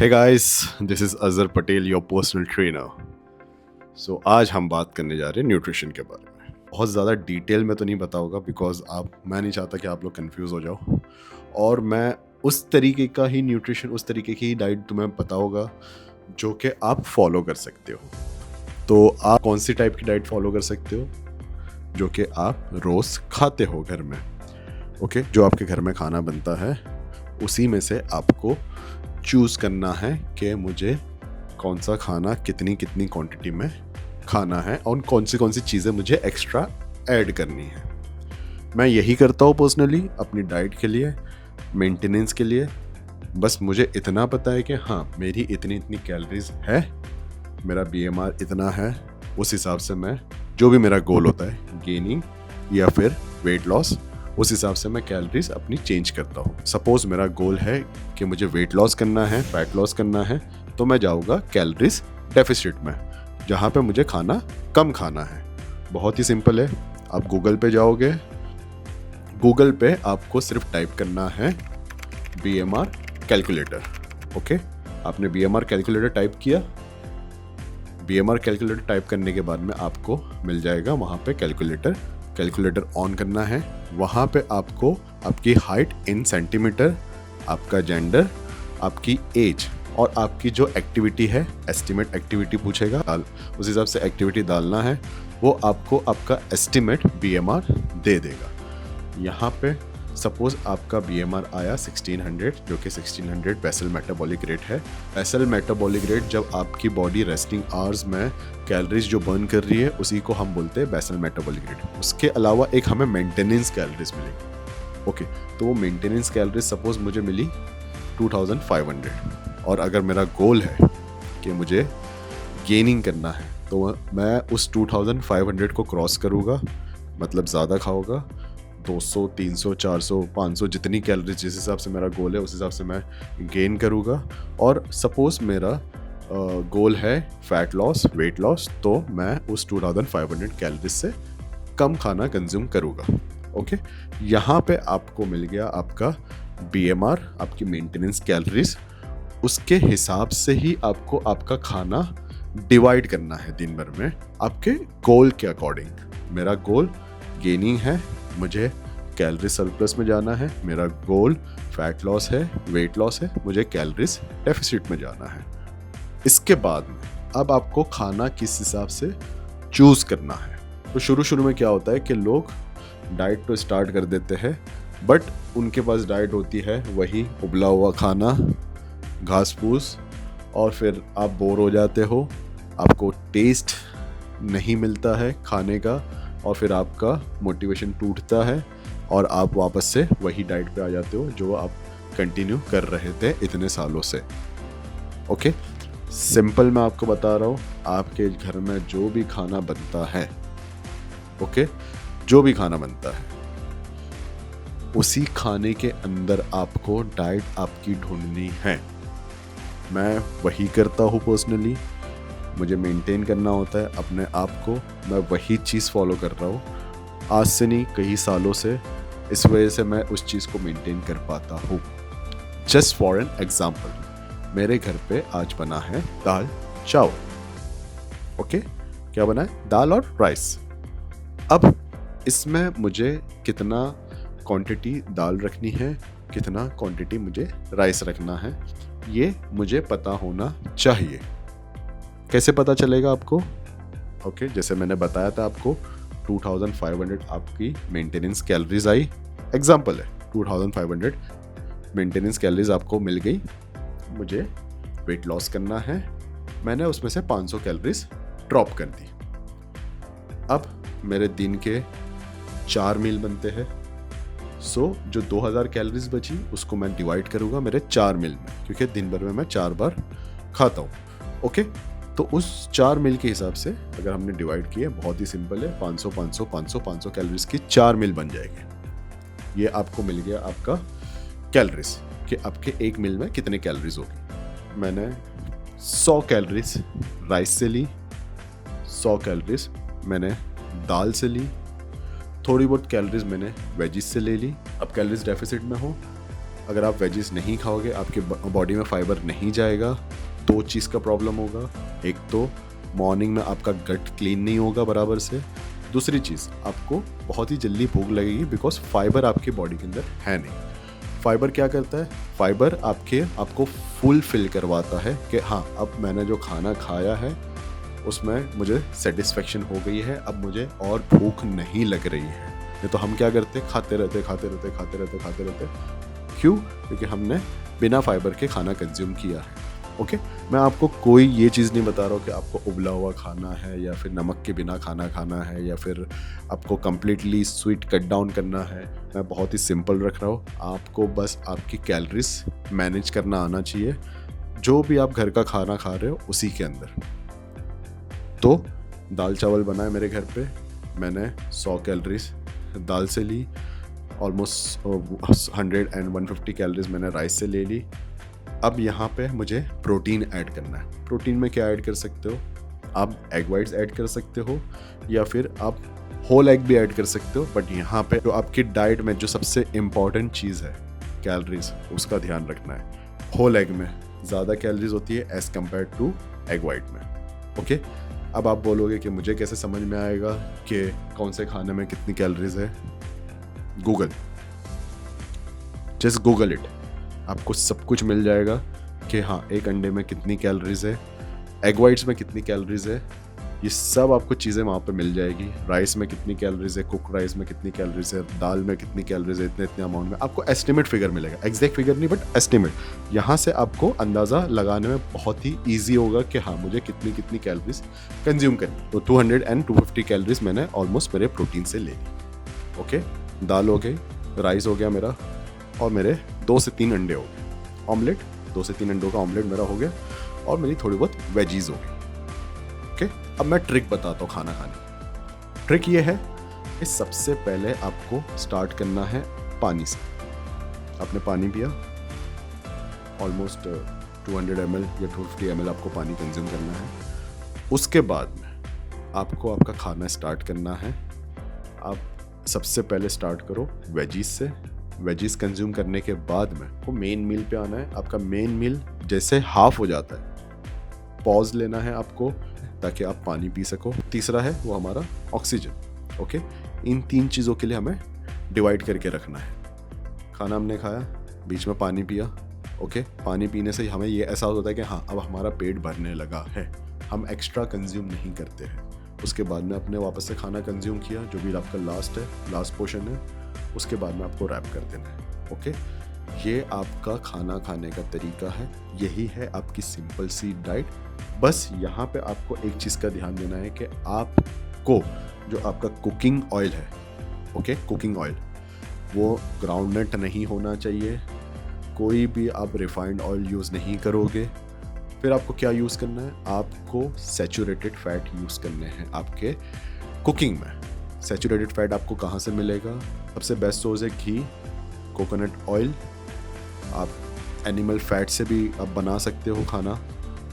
Hey guys, this is Azhar Patel, your personal trainer. सो आज हम बात करने जा रहे हैं न्यूट्रिशन के बारे में। बहुत ज़्यादा डिटेल में तो नहीं बताऊंगा बिकॉज मैं नहीं चाहता कि आप लोग कंफ्यूज हो जाओ, और मैं उस तरीके का ही न्यूट्रिशन, उस तरीके की डाइट तुम्हें बताऊंगा जो कि आप फॉलो कर सकते हो। तो आप कौन सी टाइप की डाइट फॉलो कर सकते हो? जो कि आप रोज़ खाते हो घर में। ओके, जो आपके घर में खाना बनता है उसी में से आपको चूज़ करना है कि मुझे कौन सा खाना कितनी कितनी क्वांटिटी में खाना है और कौन सी चीज़ें मुझे एक्स्ट्रा ऐड करनी है। मैं यही करता हूँ पर्सनली अपनी डाइट के लिए, मेंटेनेंस के लिए। बस मुझे इतना पता है कि हाँ, मेरी इतनी इतनी कैलोरीज है, मेरा बीएमआर इतना है, उस हिसाब से मैं जो भी मेरा गोल होता है गेनिंग या फिर वेट लॉस, उस हिसाब से मैं कैलोरीज अपनी चेंज करता हूँ। सपोज मेरा गोल है कि मुझे वेट लॉस करना है, फैट लॉस करना है, तो मैं जाऊँगा कैलोरीज डेफिसिट में, जहाँ पे मुझे खाना कम खाना है। बहुत ही सिंपल है। आप गूगल पे जाओगे, गूगल पे आपको सिर्फ टाइप करना है बीएमआर कैलकुलेटर। ओके, आपने बीएमआर कैलकुलेटर टाइप किया। बीएमआर कैलकुलेटर टाइप करने के बाद में आपको मिल जाएगा वहाँ पे कैलकुलेटर ऑन करना है। वहाँ पे आपको आपकी हाइट इन सेंटीमीटर, आपका जेंडर, आपकी एज और आपकी जो एक्टिविटी है, एस्टिमेट एक्टिविटी पूछेगा, उस हिसाब से एक्टिविटी डालना है। वो आपको आपका एस्टिमेट बीएमआर दे देगा। यहाँ पे सपोज आपका बीएमआर आया 1600, जो कि 1600 बेसल मेटाबॉलिक रेट है। बेसल मेटाबॉलिक रेट जब आपकी बॉडी रेस्टिंग आवर्स में कैलोरीज जो बर्न कर रही है उसी को हम बोलते हैं बेसल मेटाबॉलिक रेट। उसके अलावा एक हमें मेंटेनेंस कैलोरीज मिलेगी। ओके, तो वो मेंटेनेंस कैलोरीज सपोज मुझे मिली 2500, और अगर मेरा गोल है कि मुझे गेनिंग करना है तो मैं उस 2500 को क्रॉस करूँगा, मतलब ज़्यादा खाऊंगा, 200, 300, 400, 500 जितनी कैलोरीज जिस हिसाब से मेरा गोल है उस हिसाब से मैं गेन करूँगा। और सपोज मेरा गोल है फैट लॉस, वेट लॉस, तो मैं उस 2500 कैलोरीज से कम खाना कंज्यूम करूँगा। ओके, यहाँ पे आपको मिल गया आपका बीएमआर, आपकी मेंटेनेंस कैलोरीज। उसके हिसाब से ही आपको आपका खाना डिवाइड करना है दिन भर में आपके गोल के अकॉर्डिंग। मेरा गोल गेनिंग है, मुझे कैलोरी सरप्लस में जाना है। मेरा गोल फैट लॉस है, वेट लॉस है, मुझे कैलोरीज डेफिसिट में जाना है। इसके बाद में अब आपको खाना किस हिसाब से चूज करना है। तो शुरू में क्या होता है कि लोग डाइट तो स्टार्ट कर देते हैं, बट उनके पास डाइट होती है वही उबला हुआ खाना, घास फूस, और फिर आप बोर हो जाते हो, आपको टेस्ट नहीं मिलता है खाने का, और फिर आपका मोटिवेशन टूटता है और आप वापस से वही डाइट पे आ जाते हो जो आप कंटिन्यू कर रहे थे इतने सालों से। ओके, सिंपल मैं आपको बता रहा हूँ, आपके घर में जो भी खाना बनता है, ओके, जो भी खाना बनता है उसी खाने के अंदर आपको डाइट आपकी ढूंढनी है। मैं वही करता हूँ पर्सनली, मुझे मेंटेन करना होता है अपने आप को, मैं वही चीज़ फॉलो कर रहा हूँ आज से नहीं, कई सालों से। इस वजह से मैं उस चीज़ को मेंटेन कर पाता हूँ। जस्ट फॉर एन एग्जाम्पल, मेरे घर पे आज बना है दाल चावल। ओके, क्या बना है? दाल और राइस। अब इसमें मुझे कितना क्वांटिटी दाल रखनी है, कितना क्वांटिटी मुझे राइस रखना है, ये मुझे पता होना चाहिए। कैसे पता चलेगा आपको? ओके, जैसे मैंने बताया था आपको 2500 आपकी मेंटेनेंस कैलोरीज आई। एग्जांपल है, 2500 मेंटेनेंस कैलोरीज आपको मिल गई। मुझे वेट लॉस करना है, मैंने उसमें से 500 कैलोरीज ड्रॉप कर दी। अब मेरे दिन के 4 मील बनते हैं, सो जो 2000 कैलोरीज बची उसको मैं डिवाइड करूँगा मेरे 4 मील में, क्योंकि दिन भर में मैं 4 बार खाता हूँ। ओके, तो उस 4 मील के हिसाब से अगर हमने डिवाइड किया, बहुत ही सिंपल है, 500 500 500 500 कैलोरीज की 4 मील बन जाएंगे। ये आपको मिल गया आपका कैलोरीज कि आपके एक मील में कितने कैलोरीज होगी। मैंने 100 कैलोरीज राइस से ली, 100 कैलोरीज मैंने दाल से ली, थोड़ी बहुत कैलोरीज मैंने वेजिस से ले ली। अब कैलोरीज डेफिसिट में हो अगर आप वेजिस नहीं खाओगे, आपके बॉडी में फाइबर नहीं जाएगा, 2 चीज़ का प्रॉब्लम होगा। एक तो मॉर्निंग में आपका गट क्लीन नहीं होगा बराबर से, दूसरी चीज़ आपको बहुत ही जल्दी भूख लगेगी बिकॉज फाइबर आपके बॉडी के अंदर है नहीं। फाइबर क्या करता है? फाइबर आपको फुल फिल करवाता है कि हाँ, अब मैंने जो खाना खाया है उसमें मुझे सेटिस्फेक्शन हो गई है, अब मुझे और भूख नहीं लग रही है। नहीं तो हम क्या करते? खाते रहते। क्यों? क्योंकि हमने बिना फाइबर के खाना कंज्यूम किया है। ओके, मैं आपको कोई ये चीज़ नहीं बता रहा हूँ कि आपको उबला हुआ खाना है या फिर नमक के बिना खाना खाना है या फिर आपको कम्प्लीटली स्वीट कट डाउन करना है। मैं बहुत ही सिंपल रख रहा हूँ, आपको बस आपकी कैलोरीज मैनेज करना आना चाहिए, जो भी आप घर का खाना खा रहे हो उसी के अंदर। तो दाल चावल बना है मेरे घर पे, मैंने 100 कैलोरीज दाल से ली, ऑलमोस्ट 100 and 150 कैलोरीज मैंने राइस से ले ली। अब यहाँ पे मुझे प्रोटीन ऐड करना है। प्रोटीन में क्या ऐड कर सकते हो? आप एग वाइट्स ऐड कर सकते हो या फिर आप होल एग भी ऐड कर सकते हो, बट यहाँ पे जो आपकी डाइट में जो सबसे इम्पॉर्टेंट चीज़ है कैलोरीज, उसका ध्यान रखना है। होल एग में ज़्यादा कैलोरीज होती है as compared to egg white में। ओके, अब आप बोलोगे कि मुझे कैसे समझ में आएगा कि कौन से खाने में कितनी कैलोरीज है? गूगल, जस्ट गूगल इट, आपको सब कुछ मिल जाएगा कि हाँ, एक अंडे में कितनी कैलोरीज है, एग वाइट्स में कितनी कैलोरीज है, ये सब आपको चीज़ें वहाँ पे मिल जाएगी। राइस में कितनी कैलोरीज है, कुक राइस में कितनी कैलोरीज है, दाल में कितनी कैलोरीज है, इतने अमाउंट में आपको एस्टिमेट फिगर मिलेगा। एग्जैक्ट फिगर नहीं, बट एस्टिमेट। यहाँ से आपको अंदाज़ा लगाने में बहुत ही ईजी होगा कि हाँ, मुझे कितनी कैलोरीज कंज्यूम करनी। तो 200 and 250 कैलोरीज मैंने ऑलमोस्ट मेरे प्रोटीन से ले ली। ओके, दाल हो गई, राइस हो गया मेरा, और मेरे 2 से 3 अंडे हो गए। ऑमलेट, 2 से 3 अंडों का ऑमलेट मेरा हो गया, और मेरी थोड़ी बहुत वेजीज हो गई। ओके, अब मैं ट्रिक बताता हूँ खाना खाने की। ट्रिक ये है कि सबसे पहले आपको स्टार्ट करना है पानी से। आपने पानी पिया, ऑलमोस्ट 200 ml या 250 ml आपको पानी कंज्यूम करना है। उसके बाद में आपको आपका खाना स्टार्ट करना है। आप सबसे पहले स्टार्ट करो वेजीज से। वेजीज कंज्यूम करने के बाद में वो मेन मील पे आना है। आपका मेन मील जैसे हाफ हो जाता है, पॉज लेना है आपको ताकि आप पानी पी सको। तीसरा है वो हमारा ऑक्सीजन। ओके, इन 3 चीज़ों के लिए हमें डिवाइड करके रखना है। खाना हमने खाया, बीच में पानी पिया। ओके, पानी पीने से हमें ये एहसास होता है कि हाँ, अब हमारा पेट भरने लगा है, हम एक्स्ट्रा कंज्यूम नहीं करते हैं। उसके बाद में अपने वापस से खाना कंज्यूम किया, जो भी आपका लास्ट पोर्शन है, उसके बाद में आपको रैप कर देना है। ओके, ये आपका खाना खाने का तरीका है, यही है आपकी सिंपल सी डाइट। बस यहाँ पे आपको एक चीज़ का ध्यान देना है कि आपको जो आपका कुकिंग ऑयल है, ओके, कुकिंग ऑयल वो ग्राउंडनट नहीं होना चाहिए। कोई भी आप रिफाइंड ऑयल यूज़ नहीं करोगे। फिर आपको क्या यूज़ करना है? आपको सैचुरेटेड फैट यूज़ करने हैं आपके कुकिंग में। सैचुरेटेड फैट आपको कहाँ से मिलेगा? सबसे बेस्ट सोर्स है घी, कोकोनट ऑयल। आप एनिमल फैट से भी आप बना सकते हो खाना,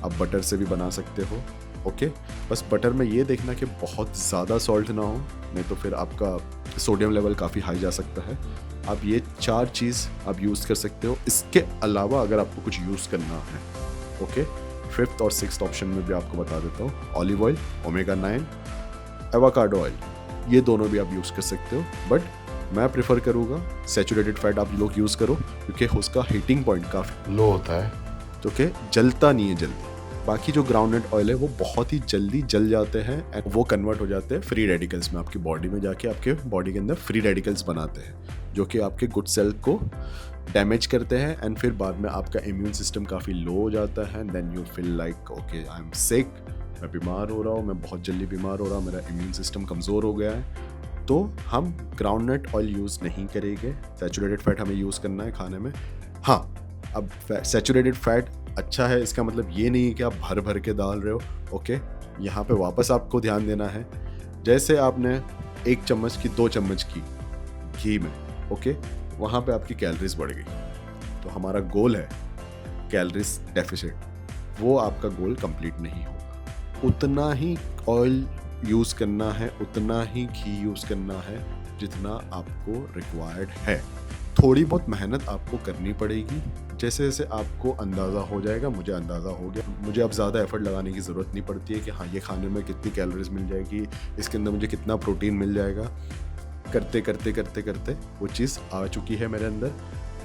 आप बटर से भी बना सकते हो। ओके, बस बटर में ये देखना कि बहुत ज़्यादा सॉल्ट ना हो, नहीं तो फिर आपका सोडियम लेवल काफ़ी हाई जा सकता है। आप ये 4 चीज़ आप यूज़ कर सकते हो। इसके अलावा अगर आपको कुछ यूज़ करना है, ओके, 5th और 6th ऑप्शन में भी आपको बता देता हूँ, olive oil, omega 9, avocado oil, ये दोनों भी आप यूज़ कर सकते हो। बट मैं प्रेफर करूँगा सैचुरेटेड फैट आप लोग यूज़ करो, क्योंकि उसका हीटिंग पॉइंट काफ़ी लो होता है, जो कि जलता नहीं है जल्दी। बाकी जो ग्राउंडनट ऑयल है वो बहुत ही जल्दी जल जाते हैं एंड वो कन्वर्ट हो जाते हैं फ्री रेडिकल्स में। आपकी बॉडी में जाके आपके बॉडी के अंदर फ्री रेडिकल्स बनाते हैं, जो कि आपके गुड सेल को डैमेज करते हैं एंड फिर बाद में आपका इम्यून सिस्टम काफ़ी लो हो जाता है। Then you feel like okay, I am sick, मैं बीमार हो रहा हूँ, मैं बहुत जल्दी बीमार हो रहा हूँ, मेरा इम्यून सिस्टम कमज़ोर हो गया है। तो हम ग्राउंडनट ऑयल यूज़ नहीं करेंगे, सैचुरेटेड फैट हमें यूज़ करना है खाने में। हाँ, अब सैचुरेटेड फैट अच्छा है, इसका मतलब ये नहीं है कि आप भर भर के डाल रहे हो। ओके, यहाँ पे वापस आपको ध्यान देना है, जैसे आपने 1 चम्मच की 2 चम्मच की घी में, ओके, वहाँ पे आपकी कैलोरीज बढ़ गई। तो हमारा गोल है कैलोरीज डेफिसिट, वो आपका गोल कंप्लीट नहीं होगा। उतना ही ऑयल यूज़ करना है, उतना ही घी यूज़ करना है जितना आपको रिक्वायर्ड है। थोड़ी बहुत मेहनत आपको करनी पड़ेगी। जैसे जैसे आपको अंदाज़ा हो जाएगा, मुझे अंदाज़ा हो गया, मुझे अब ज़्यादा एफर्ट लगाने की ज़रूरत नहीं पड़ती है कि हाँ, ये खाने में कितनी कैलोरीज मिल जाएगी, इसके अंदर मुझे कितना प्रोटीन मिल जाएगा। करते करते करते करते वो चीज़ आ चुकी है मेरे अंदर।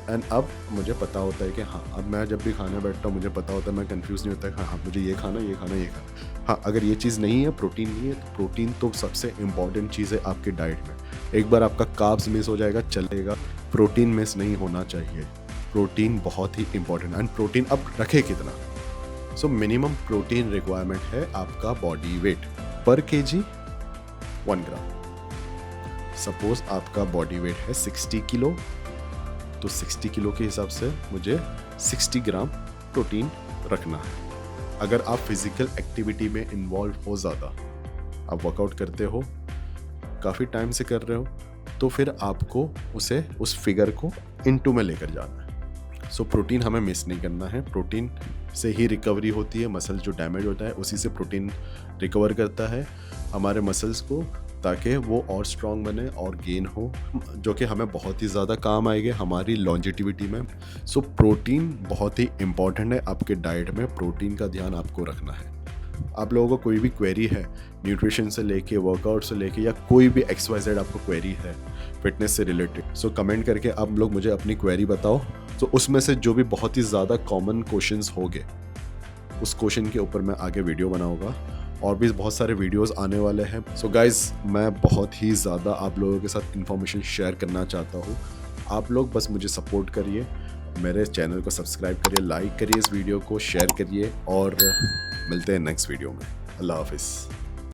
एंड अब मुझे पता होता है कि हाँ, अब मैं जब भी खाने बैठता हूँ मुझे पता होता है, मैं कंफ्यूज नहीं होता कि हाँ मुझे ये खाना, ये खाना, ये खाना। हाँ, अगर ये चीज़ नहीं है, प्रोटीन नहीं है, तो प्रोटीन तो सबसे इम्पॉर्टेंट चीज़ है आपकी डाइट में। एक बार आपका कार्ब्स मिस हो जाएगा चलेगा, प्रोटीन मिस नहीं होना चाहिए। प्रोटीन बहुत ही इंपॉर्टेंट। एंड प्रोटीन अब रखे कितना? सो मिनिमम प्रोटीन रिक्वायरमेंट है आपका बॉडी वेट पर केजी 1 ग्राम। सपोज आपका बॉडी वेट है 60 किलो, तो 60 किलो के हिसाब से मुझे 60 ग्राम प्रोटीन रखना है। अगर आप फिजिकल एक्टिविटी में इन्वॉल्व हो ज़्यादा, आप वर्कआउट करते हो, काफ़ी टाइम से कर रहे हो, तो फिर आपको उसे उस फिगर को इनटू में लेकर जाना है। सो प्रोटीन हमें मिस नहीं करना है। प्रोटीन से ही रिकवरी होती है। मसल जो डैमेज होता है उसी से प्रोटीन रिकवर करता है हमारे मसल्स को, ताकि वो और स्ट्रॉन्ग बने और गेन हो, जो कि हमें बहुत ही ज़्यादा काम आएंगे हमारी लॉन्जेटिविटी में। सो प्रोटीन बहुत ही इंपॉर्टेंट है आपके डाइट में। प्रोटीन का ध्यान आपको रखना है। आप लोगों को कोई भी क्वेरी है न्यूट्रिशन से लेके, वर्कआउट से लेके, या कोई भी XYZ आपको क्वेरी है फिटनेस से रिलेटेड, सो कमेंट करके आप लोग मुझे अपनी क्वेरी बताओ। तो उसमें से जो भी बहुत ही ज़्यादा कॉमन क्वेश्चंस होंगे उस क्वेश्चन के ऊपर मैं आगे वीडियो बनाऊंगा। और भी बहुत सारे वीडियोस आने वाले हैं। सो गाइज, मैं बहुत ही ज़्यादा आप लोगों के साथ इन्फॉर्मेशन शेयर करना चाहता हूँ। आप लोग बस मुझे सपोर्ट करिए, मेरे चैनल को सब्सक्राइब करिए, लाइक करिए, इस वीडियो को शेयर करिए, और मिलते हैं नेक्स्ट वीडियो में। अल्लाह हाफिज़।